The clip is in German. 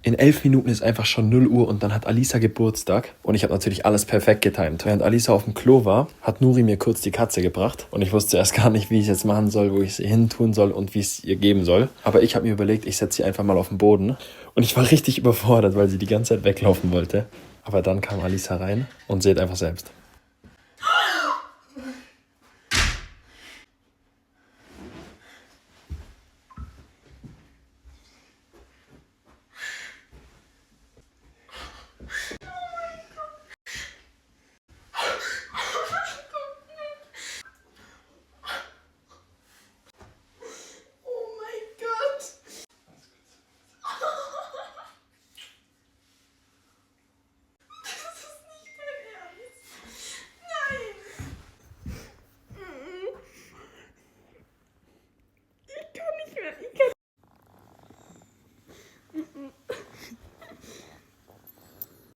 In 11 Minuten ist einfach schon 0 Uhr und dann hat Alisa Geburtstag. Und ich habe natürlich alles perfekt getimt. Während Alisa auf dem Klo war, hat Nuri mir kurz die Katze gebracht. Und ich wusste erst gar nicht, wie ich es jetzt machen soll, wo ich sie hin tun soll und wie ich es ihr geben soll. Aber ich habe mir überlegt, ich setze sie einfach mal auf den Boden. Und ich war richtig überfordert, weil sie die ganze Zeit weglaufen wollte. Aber dann kam Alisa rein und seht einfach selbst.